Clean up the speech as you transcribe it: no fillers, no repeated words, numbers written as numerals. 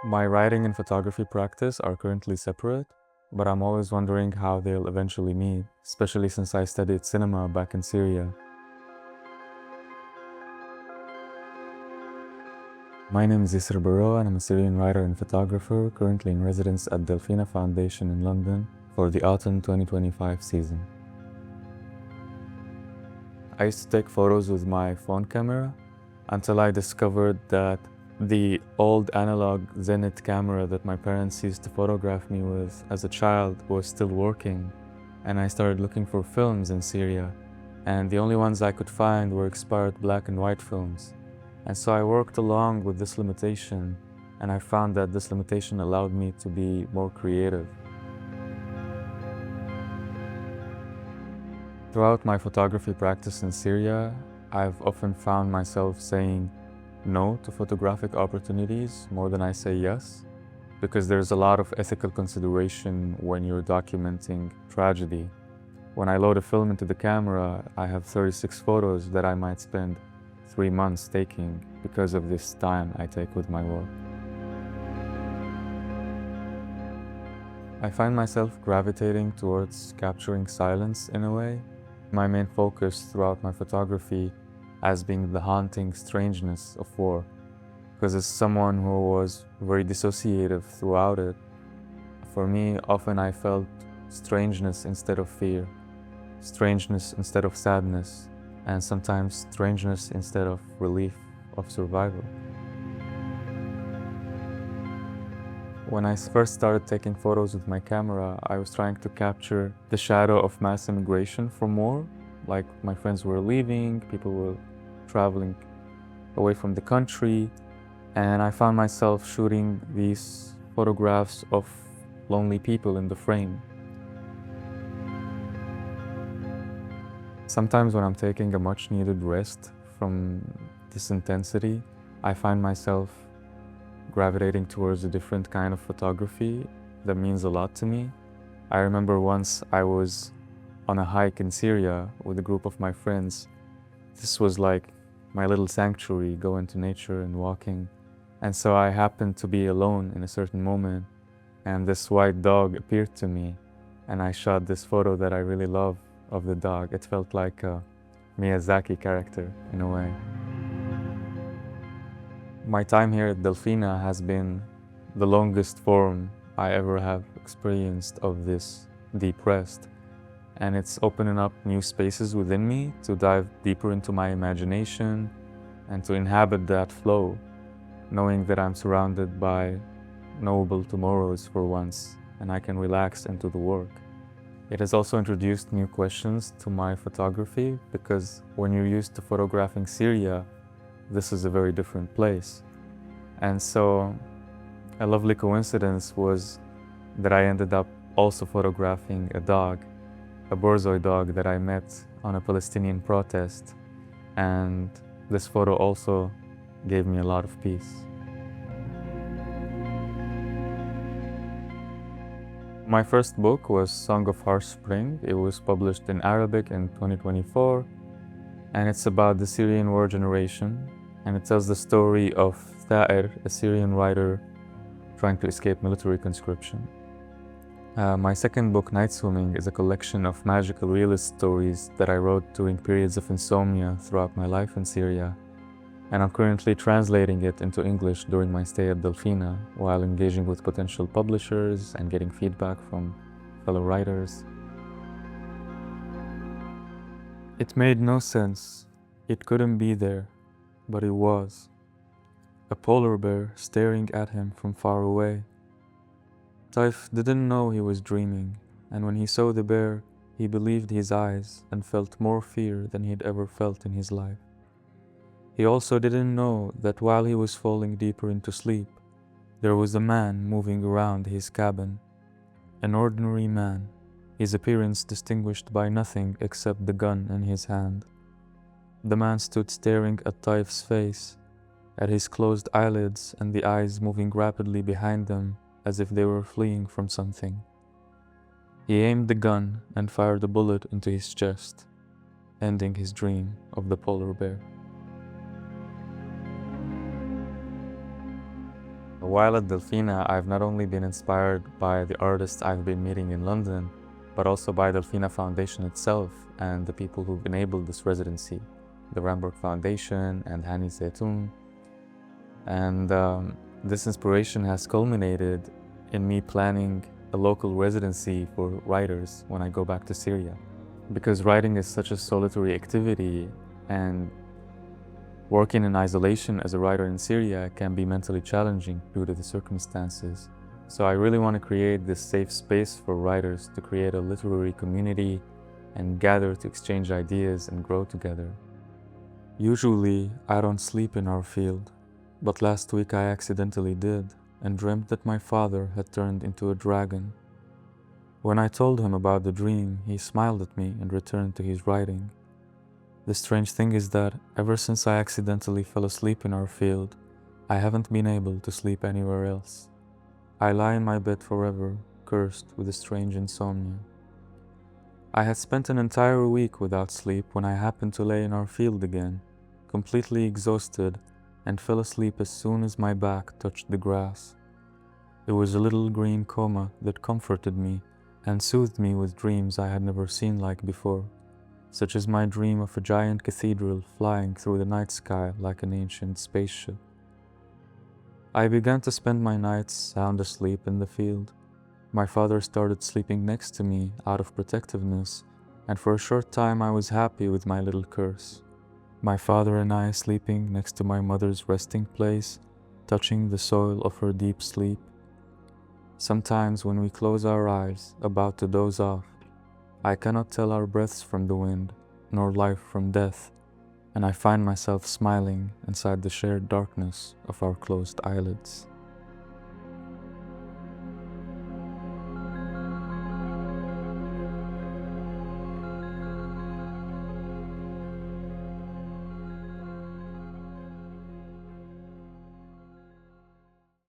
My writing and photography practice are currently separate, but I'm always wondering how they'll eventually meet, especially since I studied cinema back in Syria. My name is Yusr Barrow and I'm a Syrian writer and photographer currently in residence at Delfina Foundation in London for the autumn 2025 season. I used to take photos with my phone camera until I discovered that the old analog Zenit camera that my parents used to photograph me with as a child was still working, and I started looking for films in Syria, and the only ones I could find were expired black and white films. And so I worked along with this limitation, and I found that this limitation allowed me to be more creative. Throughout my photography practice in Syria, I've often found myself saying no to photographic opportunities more than I say yes, because there's a lot of ethical consideration when you're documenting tragedy. When I load a film into the camera, I have 36 photos that I might spend 3 months taking because of this time I take with my work. I find myself gravitating towards capturing silence in a way. My main focus throughout my photography has been the haunting strangeness of war, because as someone who was very dissociative throughout it, for me, often I felt strangeness instead of fear, strangeness instead of sadness, and sometimes strangeness instead of relief of survival. When I first started taking photos with my camera, I was trying to capture the shadow of mass immigration from war. Like, my friends were leaving, people were traveling away from the country, and I found myself shooting these photographs of lonely people in the frame. Sometimes when I'm taking a much needed rest from this intensity, I find myself gravitating towards a different kind of photography that means a lot to me. I remember once I was on a hike in Syria with a group of my friends. This was like my little sanctuary, going to nature and walking. And so I happened to be alone in a certain moment, and this white dog appeared to me, and I shot this photo that I really love of the dog. It felt like a Miyazaki character in a way. My time here at Delfina has been the longest form I ever have experienced of this deep rest, and it's opening up new spaces within me to dive deeper into my imagination and to inhabit that flow, knowing that I'm surrounded by knowable tomorrows for once, and I can relax into the work. It has also introduced new questions to my photography, because when you're used to photographing Syria, this is a very different place. And so a lovely coincidence was that I ended up also photographing a dog, a borzoi dog that I met on a Palestinian protest. And this photo also gave me a lot of peace. My first book was Song of Harsh Spring. It was published in Arabic in 2024, and it's about the Syrian war generation, and it tells the story of Tha'ir, a Syrian writer trying to escape military conscription. My second book, Night Swimming, is a collection of magical realist stories that I wrote during periods of insomnia throughout my life in Syria, and I'm currently translating it into English during my stay at Delfina, while engaging with potential publishers and getting feedback from fellow writers. It made no sense. It couldn't be there, but it was. A polar bear staring at him from far away. Taif didn't know he was dreaming, and when he saw the bear, he believed his eyes and felt more fear than he'd ever felt in his life. He also didn't know that while he was falling deeper into sleep, there was a man moving around his cabin. An ordinary man, his appearance distinguished by nothing except the gun in his hand. The man stood staring at Taif's face, at his closed eyelids and the eyes moving rapidly behind them as if they were fleeing from something. He aimed the gun and fired a bullet into his chest, ending his dream of the polar bear. While at Delfina, I've not only been inspired by the artists I've been meeting in London, but also by Delfina Foundation itself and the people who've enabled this residency, the Rambourg Foundation and Hani Zaitoun. And this inspiration has culminated in me planning a local residency for writers when I go back to Syria. Because writing is such a solitary activity, and working in isolation as a writer in Syria can be mentally challenging due to the circumstances. So I really want to create this safe space for writers to create a literary community and gather to exchange ideas and grow together. Usually, I don't sleep in our field, but last week I accidentally did and dreamt that my father had turned into a dragon. When I told him about the dream, he smiled at me and returned to his writing. The strange thing is that ever since I accidentally fell asleep in our field, I haven't been able to sleep anywhere else. I lie in my bed forever, cursed with a strange insomnia. I had spent an entire week without sleep when I happened to lay in our field again, completely exhausted, and fell asleep as soon as my back touched the grass. It was a little green coma that comforted me and soothed me with dreams I had never seen like before, such as my dream of a giant cathedral flying through the night sky like an ancient spaceship. I began to spend my nights sound asleep in the field. My father started sleeping next to me out of protectiveness, and for a short time I was happy with my little curse. My father and I sleeping next to my mother's resting place, touching the soil of her deep sleep. Sometimes when we close our eyes, about to doze off, I cannot tell our breaths from the wind, nor life from death, and I find myself smiling inside the shared darkness of our closed eyelids.